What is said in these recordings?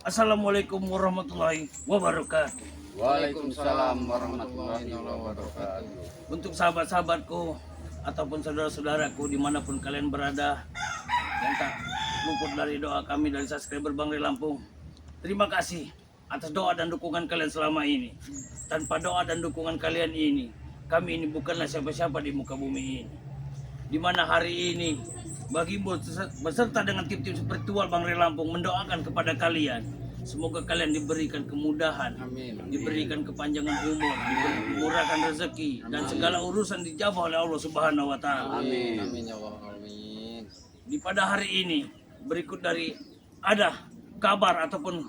Assalamualaikum warahmatullahi wabarakatuh. Waalaikumsalam warahmatullahi wabarakatuh. Untuk sahabat-sahabatku ataupun saudara-saudaraku dimanapun kalian berada, yang tak luput dari doa kami dari subscriber Bang Ray Lampung, terima kasih atas doa dan dukungan kalian selama ini. Tanpa doa dan dukungan kalian ini, kami ini bukanlah siapa-siapa di muka bumi ini. Dimana hari ini bagi beserta dengan tim-tim spiritual Bang Ray Lampung mendoakan kepada kalian, semoga kalian diberikan kemudahan, Amin. diberikan kepanjangan umur, dimurahkan rezeki, dan segala urusan dijabah oleh Allah Subhanahu wa Ta'ala. Amin. Amin ya Allah. Amin. Di pada hari ini, berikut dari ada kabar ataupun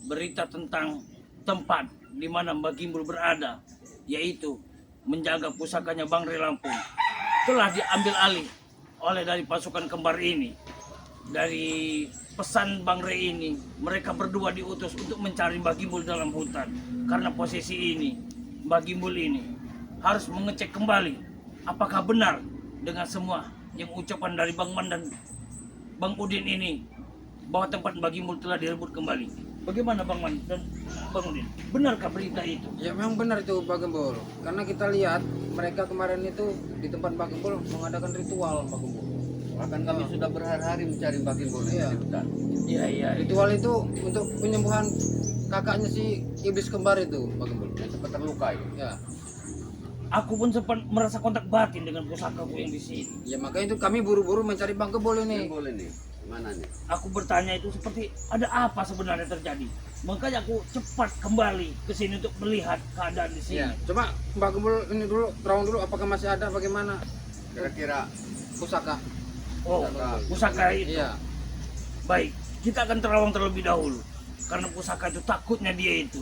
berita tentang tempat di mana Mbak Gimbul berada, yaitu menjaga pusakanya Bang Ray Lampung, telah diambil alih oleh dari pasukan kembar ini. Dari pesan Bang Ray ini, mereka berdua diutus untuk mencari Mbak Gimbul dalam hutan. Karena posisi ini, Mbak Gimbul ini harus mengecek kembali apakah benar dengan semua yang ucapan dari Bang Man dan Bang Udin ini, bahwa tempat Mbak Gimbul telah direbut kembali. Bagaimana Bang Man dan Bang Udin? Benarkah berita itu? Ya memang benar itu Pak Gembul. Karena kita lihat mereka kemarin itu di tempat Pak Gembul mengadakan ritual Pak Gembul. Bahkan kami sudah berhari-hari mencari Pak Gembul di hutan. Iya. Ritual itu untuk penyembuhan kakaknya si iblis kembar itu Pak Gembul yang sempat terluka itu. Ya. Aku pun sempat merasa kontak batin dengan pusakaku yang di sini. Ya makanya itu kami buru-buru mencari Bang Gembul ini. Boleh nih, mana nih? Aku bertanya itu seperti ada apa sebenarnya terjadi. Makanya aku cepat kembali ke sini untuk melihat keadaan di sini. Ya. Coba Mbak Gembul ini dulu, terawang dulu apakah masih ada bagaimana Kira-kira pusaka. Oh, pusaka itu. Iya. Baik, kita akan terawang terlebih dahulu. Karena pusaka itu takutnya dia itu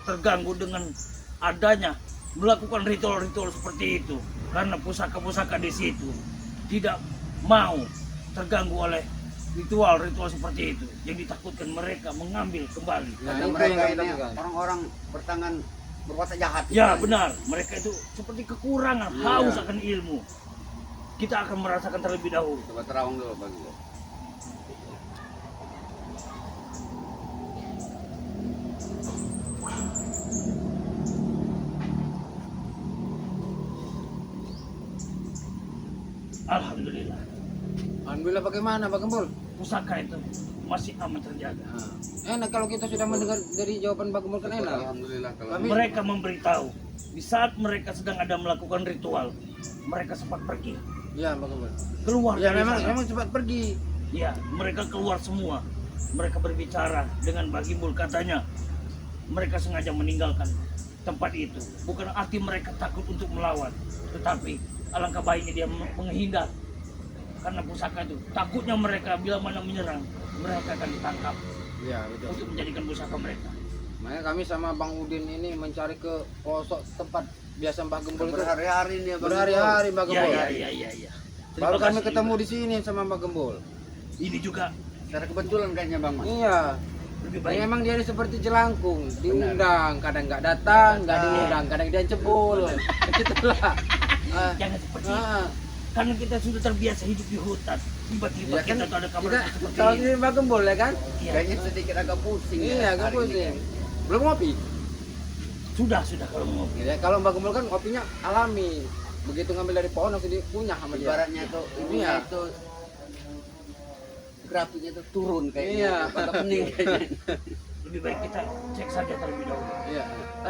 terganggu dengan adanya melakukan ritual-ritual seperti itu. Karena pusaka-pusaka di situ tidak mau terganggu oleh ritual-ritual seperti itu. Yang ditakutkan mereka mengambil kembali. Nah, kata itu mereka yang kami ini takutkan. orang-orang bertangan berwatak jahat. Ya benar, mereka itu seperti kekurangan, Iya. haus akan ilmu. Kita akan merasakan terlebih dahulu. Coba terawang dulu bagi lo. Alhamdulillah, Alhamdulillah bagaimana Pak Gembul? pusaka itu masih aman terjaga. Enak kalau kita sudah mendengar dari jawaban Pak Gembul kan enak. Alhamdulillah kalau Kami- Mereka memberitahu di saat mereka sedang ada melakukan ritual, mereka sempat pergi Ya Pak Gembul. keluar Ya dari memang sana. memang cepat pergi. Ya, mereka keluar semua. Mereka berbicara dengan Mbak Gimbul, katanya mereka sengaja meninggalkan tempat itu. Bukan arti mereka takut untuk melawan, tetapi alangkah baiknya dia menghindar. Karena pusaka itu, takutnya mereka bila mana menyerang, mereka akan ditangkap Ya betul. untuk menjadikan pusaka mereka. Makanya kami sama Bang Udin ini mencari ke pelosok tempat biasa Pak Gembul itu. berhari-hari nih Bang. Berhari-hari Pak Ya, Gembul. ya. Terima Baru kami kasih ketemu juga. di sini sama Pak Gembul. Ini juga Secara kebetulan kayaknya Bang Mas. Iya. lebih Ya, baik. memang dia ini seperti jelangkung, diundang, kadang nggak datang, nggak diundang, kadang dia jebol. Itulah. Jangan seperti itu. Ah, Karena kita sudah terbiasa hidup di hutan. Tiba-tiba ya kan kita tuh ada kabar kita seperti kalau ini. ini Pak Gembul ya kan? Iya. Kayaknya sedikit agak pusing. Iya, ya, agak hari ini pusing. kan. Belum ngopi. Sudah kalau mau. Ya, kalau Mbak Gembul kan kopinya alami. Begitu ngambil dari pohon langsung dikunyah sama dia. Ibaratnya tuh ini Iya. itu grafiknya tuh turun kayaknya. Iya. Pada pening kayaknya. Lebih baik kita cek saja terlebih dahulu. Iya.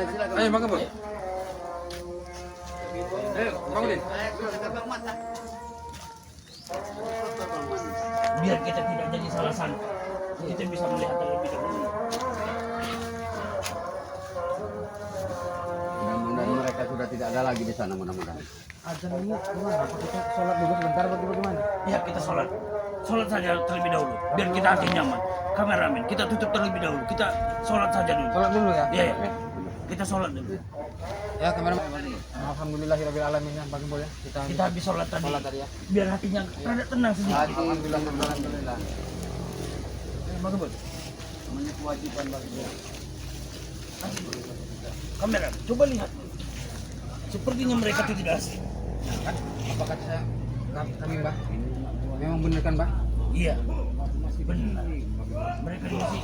Silakan. Ayo Bang Gembul. Ayo, Bang Udin. Silakan Bang Mas. Biar kita tidak jadi salah sangka, kita bisa melihat terlebih dahulu. Mudah-mudahan mereka sudah tidak ada lagi di sana mudah-mudahan. Azan ini gimana? Apa kita sholat dulu sebentar atau bagaimana? Ya kita sholat saja terlebih dahulu, biar kita hati nyaman. Kameramen, kita tutup terlebih dahulu, kita sholat saja dulu. Sholat dulu ya? Iya, kita sholat dulu. Ya kameramen. Alhamdulillahirabbil alamin ya Bang Gembul ya. Kita habis sholat tadi, sholat tadi ya. biar hatinya rada tenang sedikit. Alhamdulillah. Bang Gembul, Namanya kewajiban Bang. kamera, coba lihat. Sepertinya mereka itu tidak asing. Kan? Apa kata saya? Kami Mbak. Memang benar kan Mbak? Iya, benar. Mereka ini masih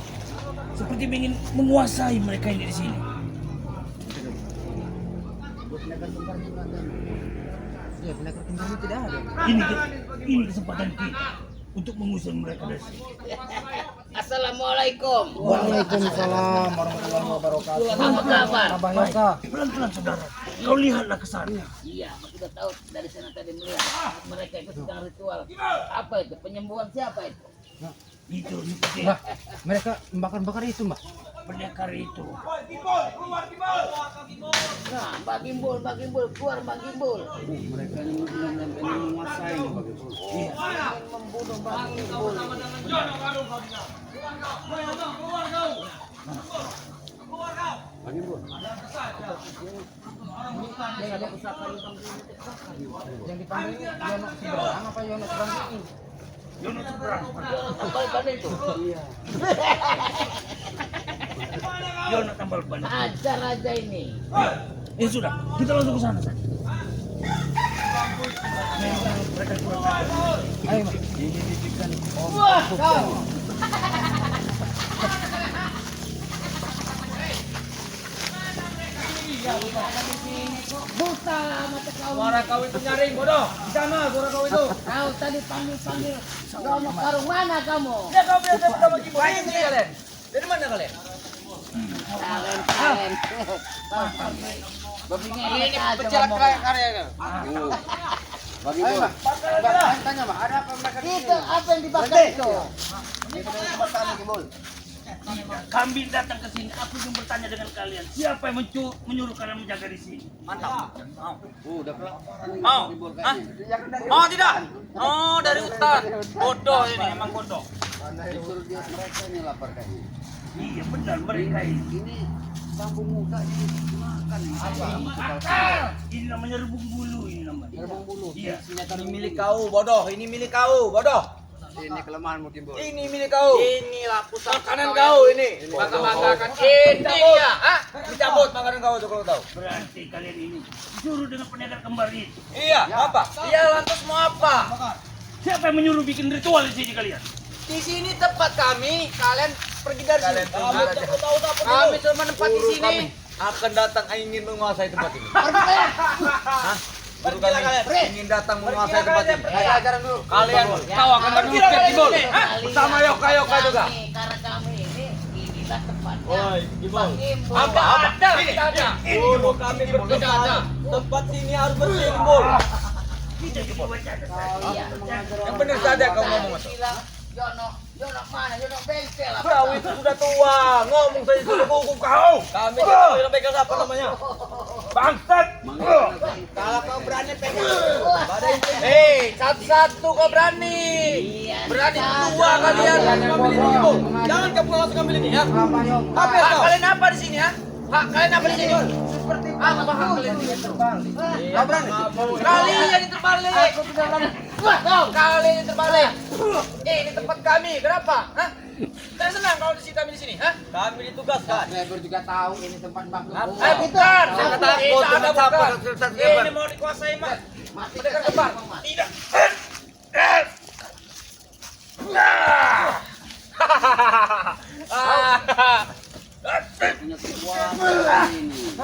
seperti ingin menguasai mereka ini di sini. Ya, pendekar kembarnya tidak ada. Ini kesempatan kita untuk mengusir mereka dari sini. Assalamualaikum. Waalaikumsalam warahmatullahi wabarakatuh. Apa kabar? Abah Yosa. Pelan-pelan saudara, kau lihatlah ke sana. Iya, aku sudah tahu dari sana tadi melihat mereka itu sedang ritual. Apa itu? Penyembuhan siapa itu? Itu seperti Nah, mereka membakar-bakar itu, Mbak. pendekar itu. Nah, Mbak Gimbul, keluar Mbak Gimbul. Mereka ini benar-benar menguasai nih, Mbak. Iya. Ingin membunuh Mbak Gimbul. Bagi Bu. Yang dipanggil Yono Seberang apa Yono Seberang ini? Yono seberang. Tambal ban itu. Iya. Yono tambal ban. Ajar aja ini. Ya sudah, kita langsung ke sana saja. Memang mereka kurang ajar. Ayo, Mbak. Ini titipkan Om. Wah, kau. Buta mata kau. Suara kau itu nyaring, bodoh. Di sana suara kau itu. Kau tadi panggil Romo Karung, mana kamu? Ya kau biasa bersama Gimbal. Ini kalian. Dari mana kalian? Kalian. Ini pecel karya. Bagi Ayo, Bu. Mbak. Tanya, Mbak. Ada apa mereka di Itu sini? apa yang dibakar itu? Ini kedua tempat kami Gimbal. Kami datang ke sini, aku ingin bertanya dengan kalian. Siapa yang menyuruh kalian menjaga di sini? Mantap. Udah pulang. Mau? Hah? Oh tidak. Oh dari hutan. Bodoh ini emang bodoh. Disuruh dia mereka ini lapar kayaknya. Iya benar mereka ini. Ini sambung muka ini makan apa? Ini namanya rebung bulu ini namanya. Rebung bulu. Iya. Ini milik kau bodoh. Ini milik kau bodoh. Ini kelemahanmu Gimbal. Ini milik kau. Inilah pusat Makanan kau ini. bangga-banggakan. Ini ya. Ah, dicabut makanan kau tuh kalau tahu. Berarti kalian ini disuruh dengan pendekar kembar itu. Iya. Apa? Iya lantas mau apa? Siapa yang menyuruh bikin ritual di sini kalian? Di sini tempat kami. Kalian pergi dari sini. Kami tahu apa Kami cuma menempati Guru sini. kami akan datang ingin menguasai tempat ini. Hah? Guru Pergilah kami kalian. ingin datang menguasai tempat ini. Ayo ajaran dulu. Kalian tahu akan Pergilah terusir kalian Gimbal. sini. Hah? Bersama Yoka juga. Karena kami inilah tempatnya. Woi, Gimbal. Bang Gimbul. Apa? Tidak ada. Guru kami berkenan. Tempat sini harus bersih, Gimbul. Kita juga berjaga saja. Iya. Yang benar saja kau ngomong itu. Bilang, Yono mana? Yono bengkel apa? Kau itu sudah tua, ngomong saja sudah hukum kau. Kami tidak tahu yang pegang apa namanya. Bangsat. Kalau kau berani pegang. Hei, satu-satu kau berani. Iya. Berani dua kalian mengambil ini, Gimbul. Jangan kau langsung ambil ini ya. Apa ya, kalian apa di sini ya? Hak kalian apa di sini? Seperti apa hak kalian di sini? Kau berani? Kalian yang terbalik. Aku tidak berani. Kalian yang terbalik. Ini tempat kami. Kenapa? Hah? Tidak senang kalau di sini kami di sini, hah? Kami ditugaskan. Saya juga tahu ini tempat Bang Gimbal. Bukan. Saya Takut tidak ada bukan. bukan. Ini mau dikuasai mas. Pendekar kembar. Tidak. Punya kekuatan ini.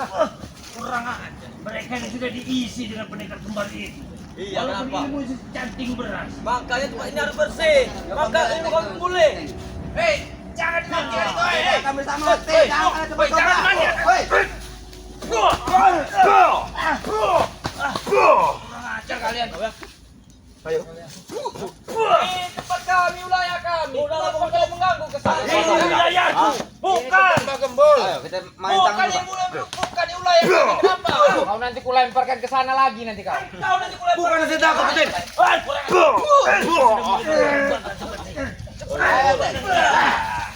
Kurang aja. Mereka ini sudah diisi dengan pendekar kembar itu. Iya, Walaupun kenapa? ilmu canting beras. Makanya tempat ini harus bersih. Maka itu kamu boleh. Hei, jangan mati itu. Hei, Kami sama Hei, hati. Jangan ada hei, jangan coba-coba. mati. Hei. Kurang ajar kalian. Ayo. Ini tempat kami, wilayah kami. Kenapa kalian mengganggu kesalahan? Ini wilayahku. Bukan. Ayo kita main Bukan tangan. yang bukan di wilayah kami. Kenapa? Kau nanti kulemparkan ke sana lagi nanti kau. Kau nanti mulai Bukan saya takut, Putin.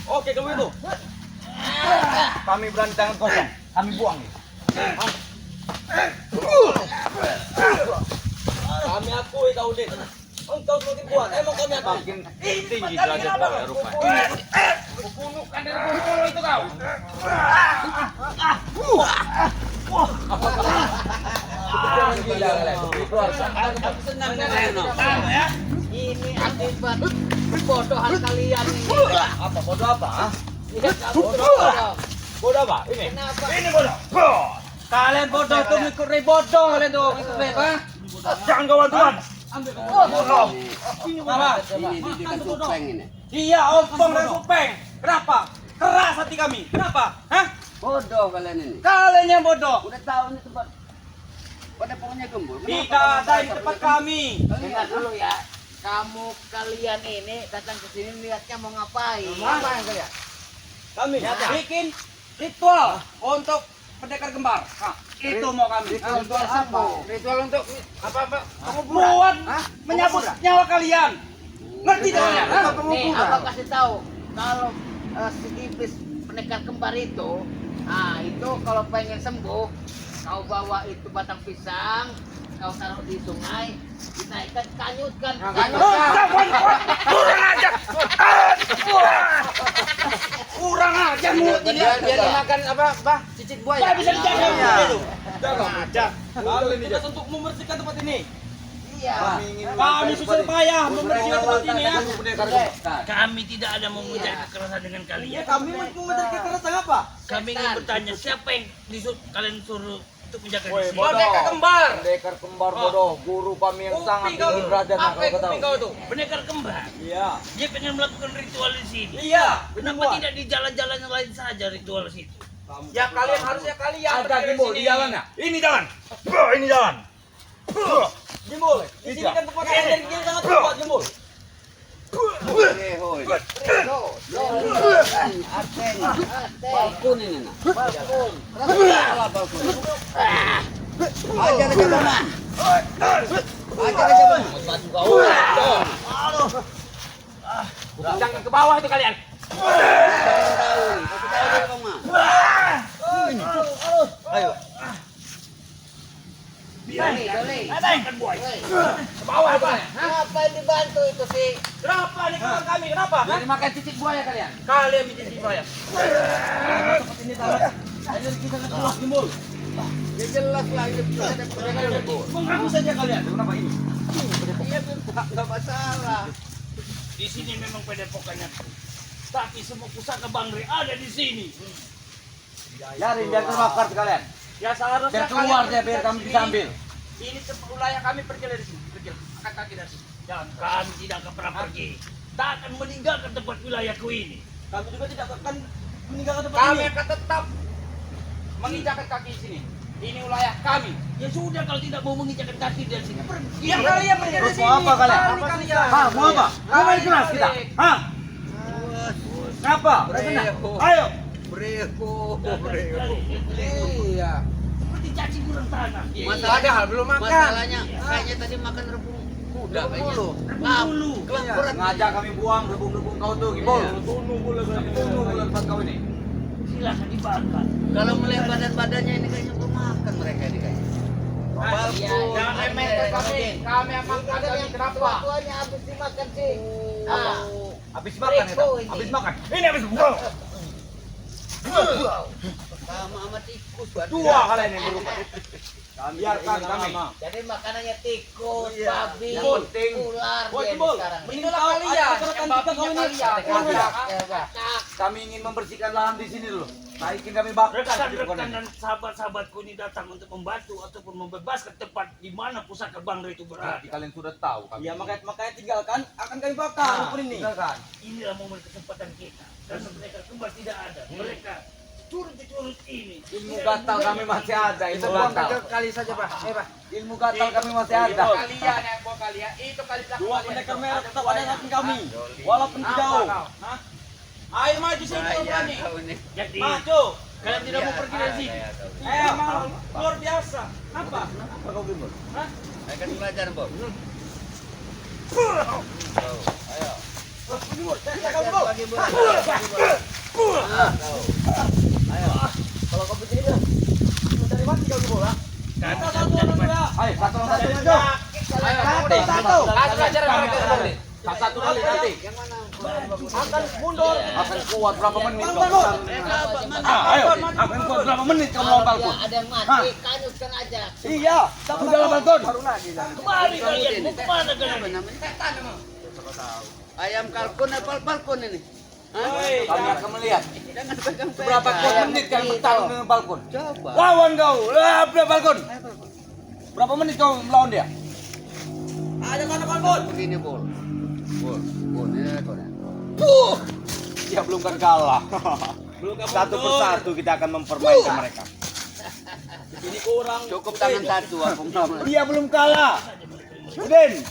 Oke, kamu itu. Kami berani tangan kosong. Kami buang. Kami akui kau Din. Engkau semakin kuat. Emang kami akui. Makin tinggi derajat kau ya rupanya. Bunuhkan dari bulu itu kau. Gila kalian. Aku senang ya. Ini akibat bodohan kalian ini. Apa bodoh apa? Hah? Lihat kamu bodoh. Bodoh apa? Ini. Kenapa? Ini bodoh. Kalian bodoh tuh ngikut bodoh kalian tuh. Jangan kawan tuan. Bodoh. Apa? Ini didikan supeng ini. Iya, ompong dan supeng. Kenapa? Keras hati kami. Kenapa? Hah? Bodoh kalian ini. Kalian yang bodoh. Udah tahu ini tempat. Pada pokoknya gembul. Tidak ada di tempat kami. Dengar dulu ya. Kalian ini datang ke sini niatnya mau ngapain? Apa yang kalian? Kami bikin ritual untuk pendekar kembar. Nah, itu mau kami. Ritual apa? Ritual untuk apa? Buat menyambut nyawa kalian. Ngerti tidak kalian? Hah? Nih, abang kasih tahu kalau si iblis pendekar kembar itu, nah itu kalau pengen sembuh, kau bawa itu batang pisang, kau taruh di sungai, dinaikkan, kanyutkan. Kurang aja. Kurang aja mulut ini. Biar dimakan apa? Cicit buaya. Tidak bisa dijaga. Iya. Jaga aja. Kami tugas untuk membersihkan tempat ini. Iya. Kami susah payah membersihkan tempat ini ya. Kami tidak ada mengujar kekerasan dengan kalian. Kami mengejar kekerasan apa? Kami ingin bertanya siapa yang kalian suruh untuk menjaga di sini. Pendekar kembar. Pendekar kembar bodoh. Guru kami yang sangat tinggi derajat. Apa yang kuping kau tuh? Pendekar kembar. Iya. Dia pengen melakukan ritual di sini. Iya. Kenapa tidak di jalan-jalan yang lain saja ritual situ? Ya kalian harusnya kalian Ada gimbal di jalan ya? Ini jalan. Ini jalan. Gimbal. Di sini kan tempat energi yang sangat kuat gimbal. Hoi. Balkon ini nak. Balkon. Ajar aja bang. Ajar aja bang. Jangan ke bawah itu kalian. Ayo. Doli. Kan buaya. Ke bawah itu kalian. Apa yang dibantu itu sih? Kenapa nih kawan kami? Kenapa? Biar dimakan cicit buaya kalian. Kalian bikin saya. Seperti ini tahu. Energi sangat kuat gimbal. Ya jelas lah ini bisa ada pendekar gembul. Mengaku saja kalian. Kenapa ini? Iya enggak masalah. Di sini memang padepokannya. Tapi semua pusaka Bangri ada di sini. Biarin biar terbakar sekalian. Ya seharusnya Biar keluar dia biar kami bisa ambil. Ini tempat wilayah kami pergi dari sini. Pergi. Angkat kaki dari sini. Dan kami tidak akan pernah pergi. Tak akan meninggalkan tempat wilayahku ini. Kami juga tidak akan meninggalkan tempat ini. Kami akan tetap menginjakkan kaki di sini. Ini wilayah kami. Ya sudah kalau tidak mau menginjakkan kaki dari sini pergi. Ya kalian pergi dari Terus sini. mau apa kalian? Apa kalian? Hah, mau apa? Mau main keras kita? Hah? Kenapa? Ayo. Breko. Iya. Seperti cacing kurang tanah. Padahal belum makan. Masalahnya kayaknya tadi makan rebung kuda kayaknya. Dulu. Ngajak kami buang rebung-rebung kau tuh, Gimbal. Bunuh tempat kau ini. Silakan dibakar. Kalau melihat badan-badannya ini kayaknya belum makan mereka ini kayaknya. Jangan remehkan kami. Kami akan makan kami. Kenapa? Tuanya habis dimakan sih. Ah. Habis makan kita. Habis makan. Ini habis buang. Sama sama tikus. Dua kalian yang berubah. Biarkan kami. Jadi makanannya tikus, Iya. babi, Yang penting. ular Woi, dia Gimbal. sekarang. Inilah kalian. Yang babinya kalian. Kami ingin membersihkan lahan di sini dulu. Naikin kami bakar. Rekan-rekan dan sahabat-sahabatku ini datang untuk membantu ataupun membebaskan tempat di mana pusaka Bangri itu berada. Berarti kalian sudah tahu kami. Ya makanya tinggalkan akan kami bakar rukun ini. Tinggalkan. Inilah momen kesempatan kita. Karena mereka kembar tidak ada. Mereka curut-curut ini. Ilmu gatal kami masih ada. Ilmu gatal. Kali saja, Pak. Pak. Ilmu gatal kami masih ada. Kalian yang bawa kalian itu kali dua pendekar merah tetap ada hati kami. Walaupun jauh. Hah? Ayo maju sini kalau berani. Jadi Maju. kalian tidak mau pergi dari sini. Emang luar biasa. Apa? Apa kau Gimbal? Hah? Akan belajar, Bos. Kita kamu bawa. Kalau kau begini dah. Mencari mati kau bola. Kita satu orang dua. Ayo, satu maju. Satu. Satu ajar mereka sekali. Satu kali nanti. Akan mundur. Akan kuat berapa menit kau? Bangun. Ayo, akan kuat berapa menit kau melawan balkon? Ada yang mati, kanyutkan aja. Iya. Udah lah balkon. Kemari kalian. Mau kemana kalian? Ayam kalkun apa balkon ini? Kami akan melihat. Jangan pegang-pegang. Berapa menit kalian bertarung dengan Falcon? Coba. Lawan kau. Falcon. Berapa menit kau melawan dia? Ada mana Falcon? Begini Bol. Bol, ya kau ya. Dia belum kan kalah. Satu persatu kita akan mempermainkan mereka. Ini kurang. Cukup tangan satu aku mau. Dia belum kalah. Udin.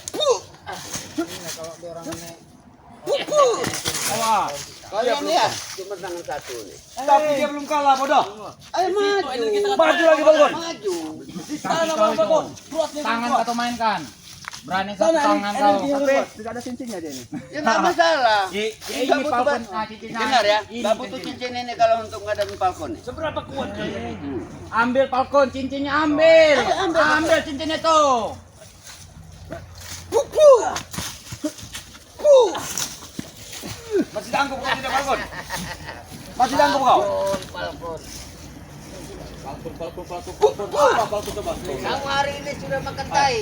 Awas. Kalian lihat, cuma tangan satu nih. Tapi dia belum kalah, bodoh. Ayo maju. Maju lagi, Falcon. Maju. Di sana, Falcon. Tangan atau mainkan. Berani satu tangan kau. Tidak ada cincinnya dia ini. Ya nggak masalah. Ini nggak butuh Falcon. ban- Dengar ya, nggak butuh cincin ini kalau untuk ngadepin Falcon nih. Seberapa kuat kalian? Ambil Falcon, cincinnya ambil. Ambil cincinnya tuh. Masih tangguh kau tidak, Falcon? Masih tangguh kau? Falcon. Falcon coba. Kamu hari ini sudah makan tai.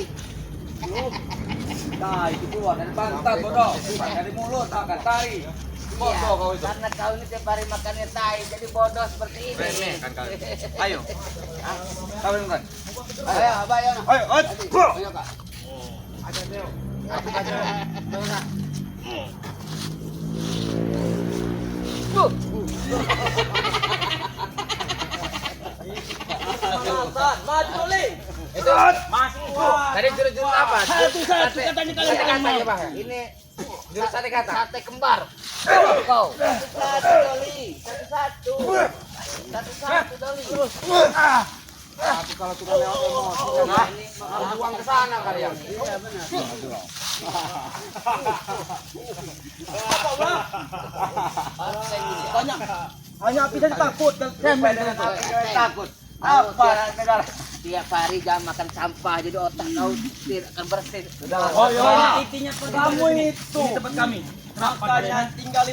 Nah, itu keluar dari pantat, bodoh. Dari mulut, akan tahi. Bodoh kau itu. Karena kau ini tiap hari makannya tai, jadi bodoh seperti ini. Remeh kan kau. Ayo. Kau dengar. Ayo, Abah, ayo. Ayo, Ayo, Kak. maju dulu. Itu Masih kuat. tadi jurus-jurus apa? Satu-satu katanya kalian akan main. Ini jurus sate kata. Sate kembar. Kau. Satu-satu Doli. Satu-satu. Satu-satu Doli. Tapi kalau sudah lewat emosi, harus buang ke sana kalian. Iya benar. Hanya api dan takut dan Takut. Apa negara? Tiap hari jangan makan sampah jadi otak kau tidak akan bersih. Oh, iya. Intinya Kamu itu. Di tempat kami. Makanya tinggal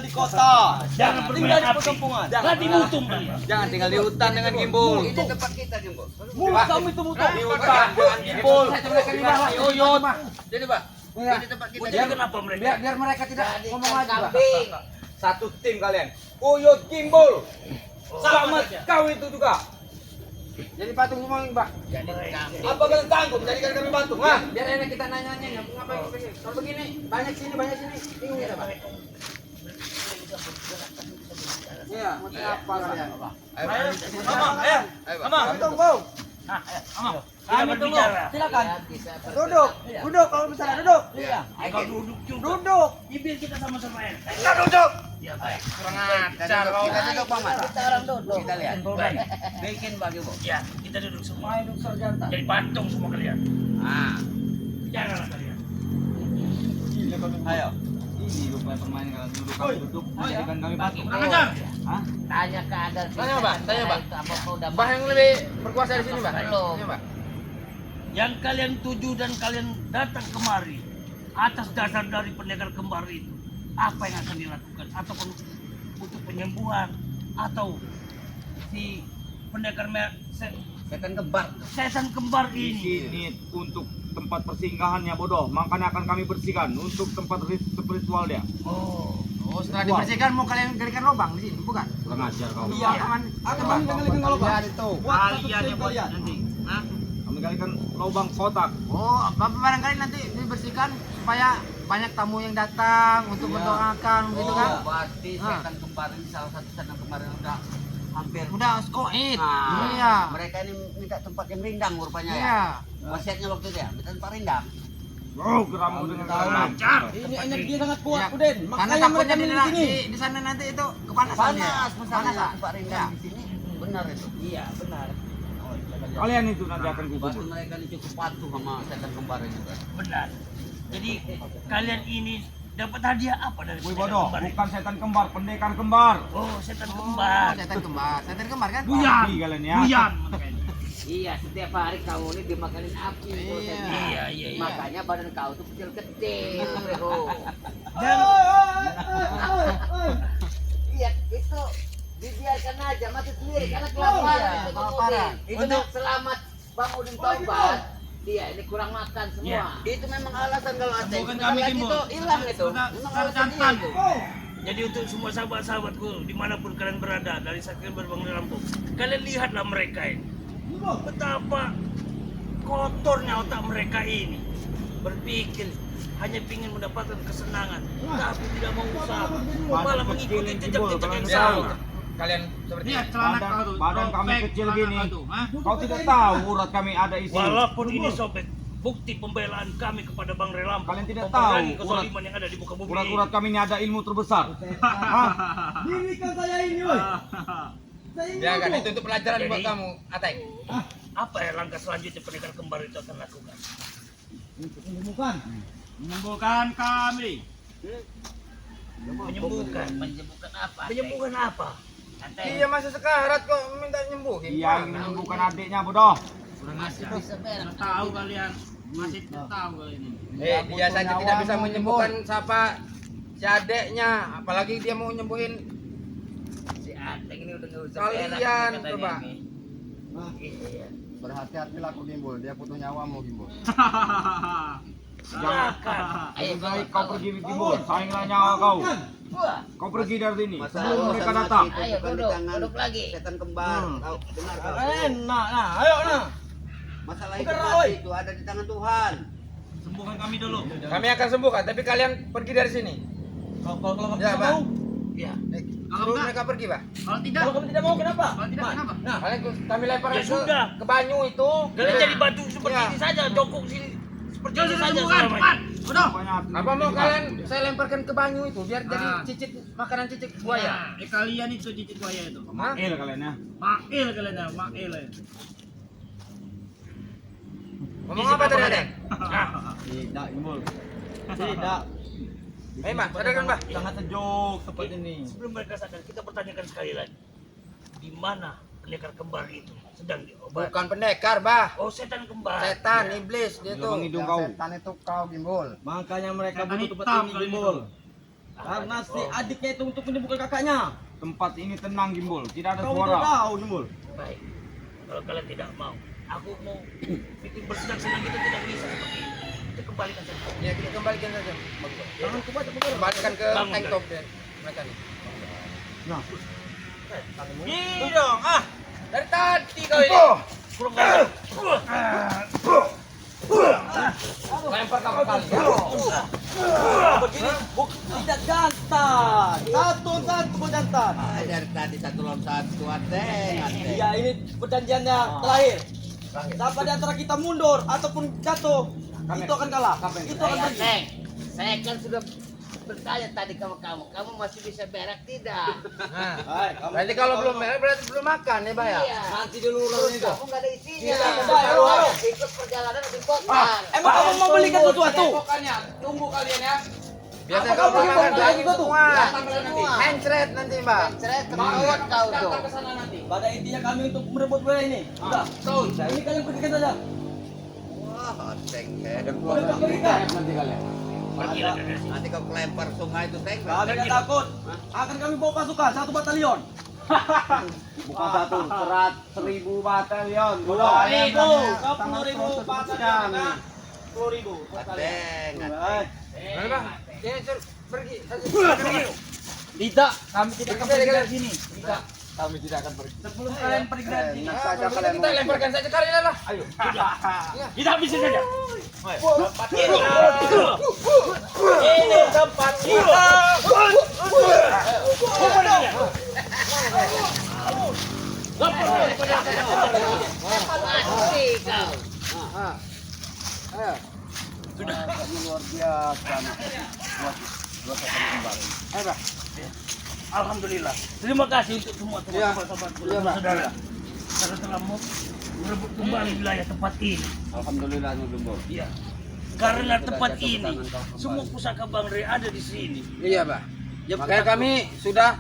di kota. Jangan tinggal di bermain api. perkampungan. Nanti mutung kalian. Jangan tinggal di hutan dengan gimbal. Ini tempat kita Jumbo. Kamu itu musuh. Di hutan dengan gimbal. Uyut. Jadi Pak, ini tempat kita. Jadi kenapa mereka? biar mereka tidak ngomong lagi, Pak. kambing. Satu tim kalian. Uyut gimbal. Selamat kau itu juga. Jadi patung semua ini, Pak. Jadi kambing. Apa kalian tanggung? Jadikan kami bantu. Hah? Biar enak kita nanya-nanya, ngapain begini? Kalau begini, banyak sini, bingung kita, Pak. Iya, mau apa kalian? Amang, ayo. Amang. Tunggu, Bang. Kami berbicara. Silakan. Bisa Duduk, duduk kalau misalnya duduk. Iya. Kau duduk juga. Duduk. Biar kita sama-sama ya. Kita duduk. Ya baik. Kurang ajar kau. Kita duduk Paman. Kita orang duduk. Kita lihat. Baik. Bikin bagi Bu. Ya, kita duduk semua. Jadi patung semua kalian. Ah. Janganlah kalian. Ayo. Ini rupanya permainan kalian duduk. Kami duduk. Jadikan kami bantu. Kurang ajar. Hah? Tanya keadaan sih. Tanya, Pak. Tanya, Pak. Apa kau udah Bah yang lebih berkuasa di sini, Pak. Belum. Iya, Pak. Yang kalian tuju dan kalian datang kemari atas dasar dari pendekar kembar itu, apa yang akan dilakukan? Ataupun untuk penyembuhan atau si pendekar Setan kembar. setan kembar Di ini? sini untuk tempat persinggahannya bodoh. Makanya akan kami bersihkan untuk tempat spiritual dia. Oh, Oh, setelah dibersihkan mau kalian galikan lubang di sini, bukan? Kurang ajar kau. Iya, aman. Akan galikan lubang. Lihat itu. kalian yang buat nanti. Hah? Kami galikan lubang kotak. Oh, Bapak barangkali nanti dibersihkan supaya banyak tamu yang datang untuk mendoakan gitu kan. Berarti setan kembar ini salah satu setan kembar yang udah hampir. Udah skoit. Nah, Iya. mereka ini minta tempat yang rindang rupanya ya. Iya. Wasiatnya waktu dia, minta tempat rindang. Oh, geramu dengan kurang ajar. Ini energi sangat kuat, Uden. Karena takutnya di sana nanti itu kepanasan ya. Panas, misalnya Panas. tempat rindang di sini. Benar itu. Iya, benar. Kalian itu nanti akan Pasti kubur. mereka ini cukup patuh sama setan kembar ini juga. Benar. Jadi kalian ini dapat hadiah apa dari Woi pendekar bodoh, kembar ini? bukan setan kembar, pendekar kembar. Oh, setan Oh, kembar. setan kembar. Setan kembar kan? Buyan. Api kalian ya. Buyan makanya. Iya, setiap hari kau ini dimakanin api. Iya. Iya, iya, iya. Makanya badan kau tuh kecil-kecil, bro. Dan Iya, itu dibiarkan aja mati sendiri karena kelaparan itu kelaparan. Itu selamat Bang Udin tobat. Dia ini kurang makan semua. Iya. Itu memang alasan kalau ada. Bukan Sebentar kami, lagi Timbul. itu hilang itu. Memang alasan dia itu. Jadi untuk semua sahabat-sahabatku dimanapun kalian berada dari Sakti Berbang Lampung, kalian lihatlah mereka ini. Betapa kotornya otak mereka ini. Berpikir hanya ingin mendapatkan kesenangan, tapi tidak mau usaha, malah mengikuti jejak-jejak yang salah. Kalian seperti Lihat celana kau tuh. Badan kami robek kecil celana gini. kau tuh, ha? Kau tidak tahu urat kami ada isi. Walaupun ini sobek, bukti pembelaan kami kepada Bang Relampung. Kalian tidak memperangi tahu kezaliman yang ada di muka bumi. Urat-urat kami ini ada ilmu terbesar. Hah? Dirikan saya ini, woi. biarkan itu untuk pelajaran buat Jadi- kamu, Atek. Apa ya langkah selanjutnya pendekar kembar itu akan lakukan? Menyembuhkan kami. Menyembuhkan. Menyembuhkan apa? Menyembuhkan apa? Dia masih sekarat kok minta nyembuhin. Iya ingin menyembuhkan adiknya bodoh. Masih bisa berak. Tahu kalian. Masih tahu kalian ini. Dia saja tidak bisa menyembuhkan siapa si adeknya, apalagi dia mau nyembuhin Si Atek ini udah nggak usah Kalian, berak katanya coba. ini. Iya. Berhati-hatilah kau Gimbul, dia butuh nyawamu Gimbul. Silakan. Lebih baik kau pergi Gimbul, sayanglah nyawa kau. Wah, Kau pergi dari sini Masalah sebelum mereka urusan datang. mati itu Ayo, bukan di duduk, tangan duduk lagi. Setan kembar. Tahu, dengar kau. Enak, nah, ayo nah. Masalah Bukan, hidup Roy. mati itu ada di tangan Tuhan. Sembuhkan kami dulu. kami akan sembuhkan, tapi kalian pergi dari sini. Kalau Ya, Pak. Ya. Suruh mereka pergi, Pak. Kalau tidak, kalau kami tidak mau kenapa? Kalau tidak kenapa? Nah, Kami lempar Ya sudah. ke banyu itu. Kalian jadi batu seperti Ya. ini saja, jongkok sini seperti ini saja sembuhkan, selamanya. cepat. Udah. Apa mau kalian saya lemparkan ke banyu itu biar jadi cicit makanan cicit buaya? Kalian itu cicit buaya itu. Hah? Makil kalian ya. Makil kalian ya, makil ya. Ngomong apa tadi, Adek? Tidak Gimbul. Tidak. Ayo, Mbak, sadarkan, Mbak. Sangat sejuk tempat ini. Sebelum mereka sadar, kita pertanyakan sekali lagi. Di mana pendekar kembar itu sedang diobati? Bukan pendekar, Bah. Oh, setan kembar. Setan, iblis dia tuh. Lubang hidung kau. Setan itu kau Gimbul. Makanya mereka Setan butuh tempat hitam ini kali Gimbul. itu. Karena si Oh, adiknya itu untuk menyembuhkan kakaknya. Tempat ini tenang Gimbul, tidak ada Kau suara. tidak tahu, Gimbul. baik. Kalau kalian tidak mau, aku mau bikin bersenang-senang kita tidak bisa seperti ini. Kita kembalikan saja. Ya, kita kembalikan saja. Jangan kuat Kembalikan ke Bangun, tank Kak. top dia. Mereka nih. Nah, Gini dong, ah. Dari tadi kau ini. Kurang ajar. Lempar kapal kali. begini tidak jantan. Satu kau jantan. Dari tadi satu lawan satu Adek. Ya ini perjanjiannya terakhir. Siapa di antara kita mundur ataupun jatuh, itu akan kalah. Itu akan Saya pergi. Atek, saya kan sudah bertanya tadi kamu masih bisa berak tidak? Nah, Hai, kamu berarti kalau belum merah berarti belum makan ya, Bah ya? Iya. nanti dulu Terus itu. kamu nggak ada isinya. Iya, Baru iya. ikut perjalanan di kota. Emang kamu mau belikan sesuatu? Pokoknya tunggu kalian ya. Biasa Apa kau kamu belum mau makan beli lagi sesuatu? semua. Ya, semua. Hancret nanti, Mbak. Ceret terlalu kau tuh. Pada intinya kami untuk merebut wilayah ini. Udah, Betul. ini kalian pergikan saja. Wah, Adek. Udah pergikan. Nanti kalian. Pergilah dari sini. Nanti kau kelempar sungai itu tank. Kami tidak takut. Akan kami bawa pasukan 1 batalion. Bukan 100.000 batalion. 10.000, kau 10.000 batalion. 10.000 batalion. Adek. Mana, Bang? Ya, suruh pergi. Tidak, kami tidak akan pergi dari sini. Tidak. Kami tidak akan pergi. Sebelum kalian pergi dari sini, Enak Ah, saja kalau kalian kita lemparkan saja kalian lah. Ayo. Kita habisin saja. ini tempat kita. Mati kau. Ayo. Sudah. Luar biasa. Buat setan kembar. Ayo, Bah. Alhamdulillah. Terima kasih untuk semua Iya. teman-teman Iya, Pak. saudara. Karena telah merebut kembali wilayah tempat ini. Alhamdulillah Gimbul. Iya. Karena tempat ini semua pusaka Bang Re ada di sini. Iya, Bah. Ya, Makanya kami sudah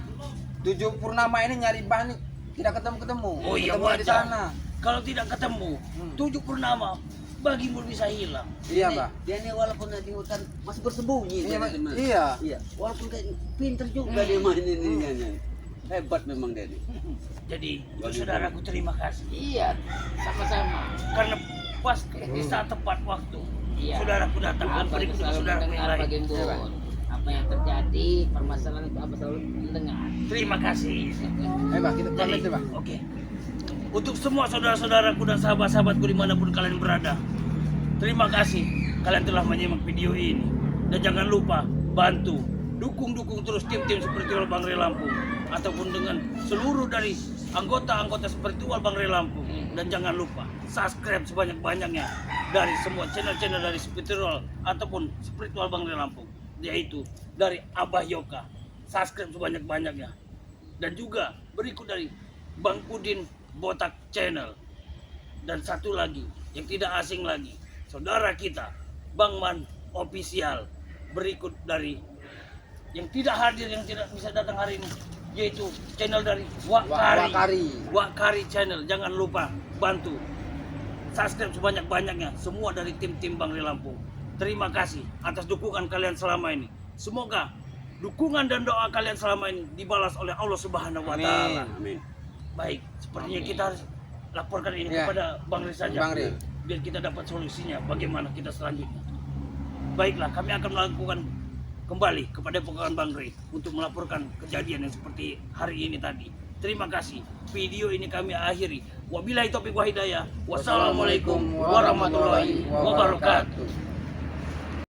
7 purnama ini nyari bahan tidak ketemu-ketemu. Oh iya, Ketemu di wajar. sana. Kalau tidak ketemu, 7 purnama bagimu bisa hilang. Iya, Bah. Dia ini walaupun di hutan masih bersembunyi. Iya, dia Bah. di mana. Iya. Iya. Walaupun kayak pinter juga dia mainin ini. Hebat memang dia ini. Jadi, saudaraku terima kasih. Iya, sama-sama. Karena pas di saat tepat waktu, Iya. saudaraku datang dan Apa berikut selalu saudaraku yang mendengar Pak lain. Gembul? Apa apa yang terjadi, permasalahan itu apa selalu mendengar. Terima kasih. Ayo Pak, kita pamit Jadi, ya Pak. oke. Untuk semua saudara-saudaraku dan sahabat-sahabatku dimanapun kalian berada, terima kasih kalian telah menyimak video ini. Dan jangan lupa bantu, dukung terus tim-tim spiritual Bang Ray Lampung, ataupun dengan seluruh dari anggota-anggota spiritual Bang Ray Lampung. Dan jangan lupa subscribe sebanyak-banyaknya dari semua channel-channel dari spiritual ataupun spiritual Bang Ray Lampung, yaitu dari Abah Yoka. Subscribe sebanyak-banyaknya. Dan juga berikut dari Bang Udin Botak Channel. Dan satu lagi yang tidak asing lagi, saudara kita Bang Man Official. Berikut dari yang tidak hadir, yang tidak bisa datang hari ini, yaitu channel dari Wakari Channel. Jangan lupa bantu subscribe sebanyak-banyaknya, semua dari tim-tim Bang Ray Lampung. Terima kasih atas dukungan kalian selama ini. Semoga dukungan dan doa kalian selama ini dibalas oleh Allah Subhanahu wa taala. Amin. Baik, sepertinya kita harus laporkan ini Ya. kepada Bang Ray saja. Bang Ray. Biar kita dapat solusinya bagaimana kita selanjutnya. Baiklah, kami akan melakukan kembali kepada Pokokan Bang Ray untuk melaporkan kejadian yang seperti hari ini tadi. Terima kasih. Video ini kami akhiri. Wabillahi taufiq wa hidayah. Wassalamualaikum warahmatullahi wabarakatuh.